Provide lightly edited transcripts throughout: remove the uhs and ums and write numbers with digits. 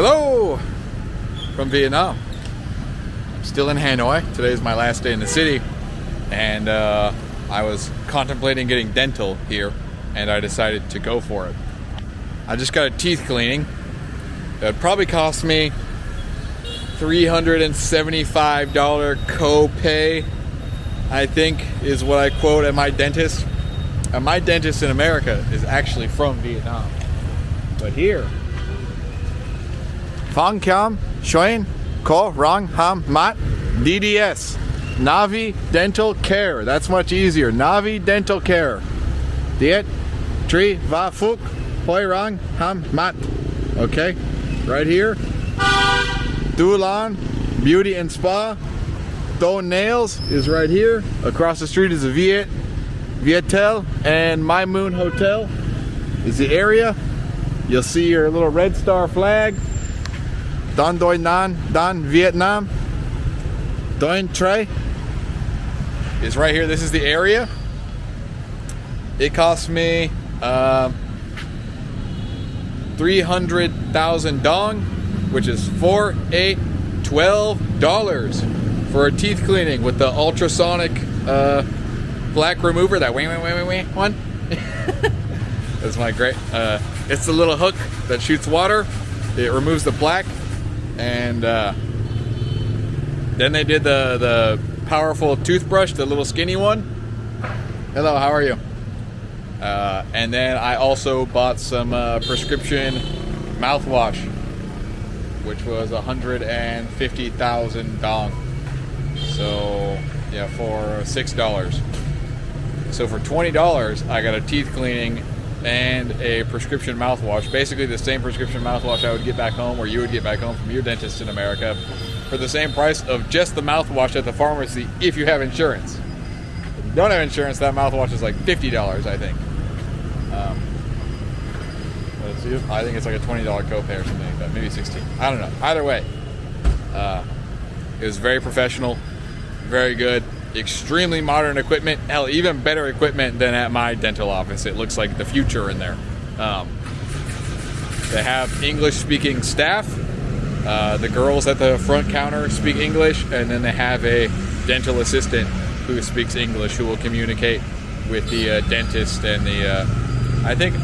Hello from Vietnam. I'm still in Hanoi. Today is my last day in the city, and I was contemplating getting dental here, and I decided to go for it. I just got a teeth cleaning. It would probably cost me $375 copay, I think is what I quote at my dentist. And my dentist in America is actually from Vietnam. But here, Phong Kam Xoen Ko Rong Ham Mat DDS, Navi Dental Care. That's much easier. Navi Dental Care. Diet Tri Va Phúc Hoi Rong Ham Mat. Okay, right here. Du Lan Beauty and Spa. Do Nails is right here. Across the street is a Vietel, and My Moon Hotel is the area. You'll see your little red star flag. Don Doi Nan Dan Vietnam. Doin Tre is right here. This is the area. It cost me 300,000 dong, which is $12 for a teeth cleaning with the ultrasonic plaque remover. That one. That's my great. It's the little hook that shoots water. It removes the plaque, and then they did the powerful toothbrush, the little skinny one. Hello, how are you? And then I also bought some prescription mouthwash, which was 150,000 dong. So yeah, for $6. So for $20, I got a teeth cleaning and a prescription mouthwash. Basically the same prescription mouthwash I would get back home, or you would get back home from your dentist in America, for the same price of just the mouthwash at the pharmacy if you have insurance. If you don't have insurance, that mouthwash is like $50, I think. I think it's like a $20 copay or something like that, maybe 16. I don't know. Either way, it was very professional, very good, extremely modern equipment. Hell, even better equipment than at my dental office. It looks like the future in there. They have English-speaking staff. The girls at the front counter speak English, and then they have a dental assistant who speaks English, who will communicate with the dentist and the. I think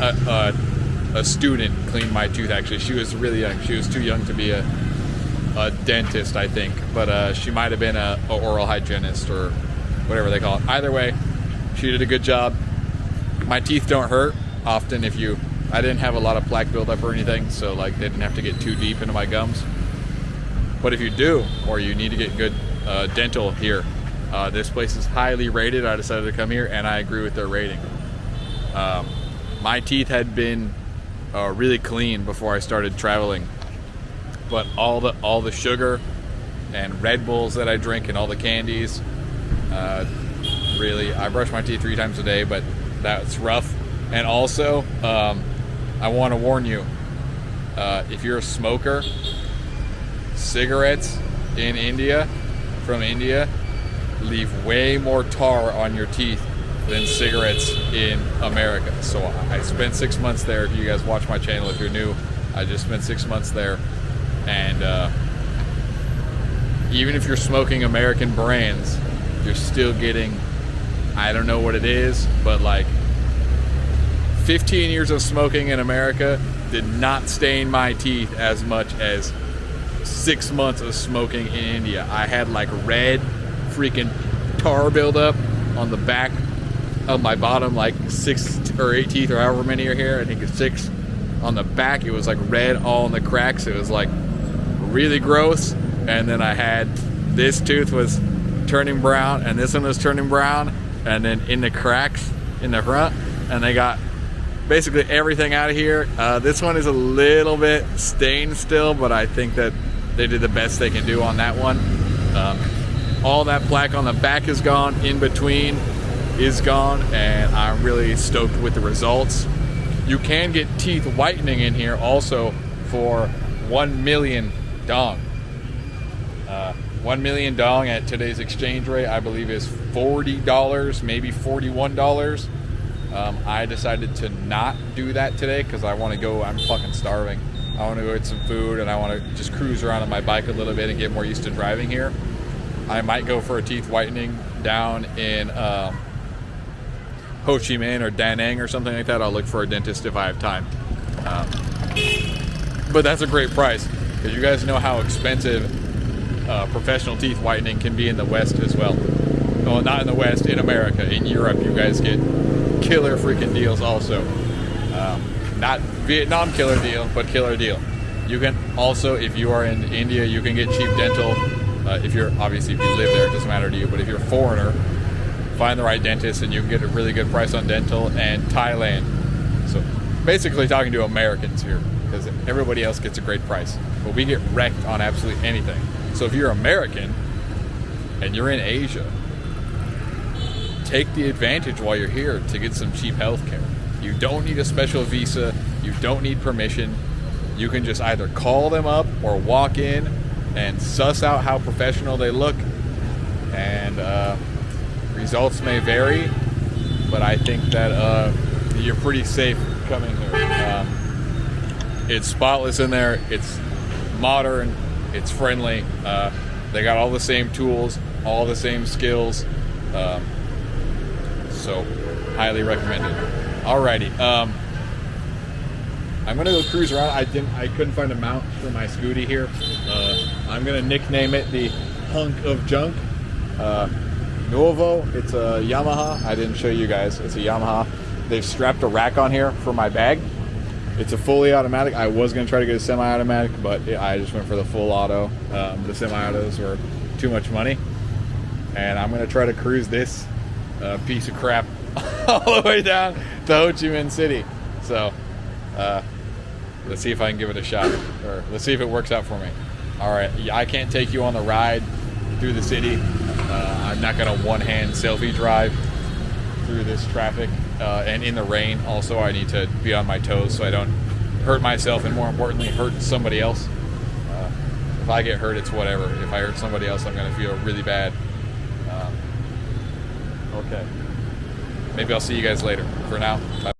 a student cleaned my tooth. Actually, she was really young. She was too young to be a dentist, I think, but she might have been a oral hygienist or whatever they call it. Either way, she did a good job. My teeth don't hurt often I didn't have a lot of plaque buildup or anything, so like they didn't have to get too deep into my gums. But if you do, or you need to get good dental here, this place is highly rated. I decided to come here, and I agree with their rating. My teeth had been really clean before I started traveling, but all the sugar and Red Bulls that I drink and all the candies, really, I brush my teeth 3 times a day, but that's rough. And also, I want to warn you, if you're a smoker, cigarettes in India, from India, leave way more tar on your teeth than cigarettes in America. So I spent 6 months there. If you guys watch my channel, if you're new, I just spent 6 months there. And even if you're smoking American brands, you're still getting, I don't know what it is, but like 15 years of smoking in America did not stain my teeth as much as 6 months of smoking in India. I had like red freaking tar buildup on the back of my bottom, like 6 or 8 teeth, or however many are here. I think it's 6. On the back, it was like red all in the cracks. It was like really gross. And then I had this tooth was turning brown, and this one was turning brown, and then in the cracks in the front, and they got basically everything out of here. This one is a little bit stained still, but I think that they did the best they can do on that one. All that plaque on the back is gone, in between is gone, and I'm really stoked with the results. You can get teeth whitening in here also for 1 million dong. 1 million dong at today's exchange rate, I believe, is $40, maybe $41. I decided to not do that today because I want to go. I'm fucking starving. I want to go get some food, and I want to just cruise around on my bike a little bit and get more used to driving here, I might go for a teeth whitening down in Ho Chi Minh or Da Nang or something like that. I'll look for a dentist if I have time. But that's a great price, because you guys know how expensive professional teeth whitening can be in the West as well. Well, not in the West, in America. In Europe, you guys get killer freaking deals also. Not Vietnam killer deal, but killer deal. You can also, if you are in India, you can get cheap dental. If you live there, it doesn't matter to you. But if you're a foreigner, find the right dentist and you can get a really good price on dental. And Thailand. So basically talking to Americans here, because everybody else gets a great price. But we get wrecked on absolutely anything. So if you're American and you're in Asia, take the advantage while you're here to get some cheap health care. You don't need a special visa. You don't need permission. You can just either call them up or walk in and suss out how professional they look. And results may vary, but I think that you're pretty safe coming here. It's spotless in there. It's modern. It's friendly. They got all the same tools, all the same skills. So highly recommended. Alrighty, I'm gonna go cruise around. I couldn't find a mount for my Scooty here. I'm gonna nickname it the Hunk of Junk. Nuovo. It's a Yamaha. I didn't show you guys. It's a Yamaha. They've strapped a rack on here for my bag. It's a fully automatic. I was gonna try to get a semi-automatic, but I just went for the full auto. The semi-autos were too much money, and I'm gonna try to cruise this piece of crap all the way down to Ho Chi Minh City. So let's see if I can give it a shot, or let's see if it works out for me. All right, I can't take you on the ride through the city. I'm not gonna one-hand selfie drive through this traffic and in the rain. Also, I need to be on my toes so I don't hurt myself, and more importantly, hurt somebody else. If I get hurt, it's whatever. If I hurt somebody else, I'm gonna feel really bad. Okay. Maybe I'll see you guys later. For now, bye.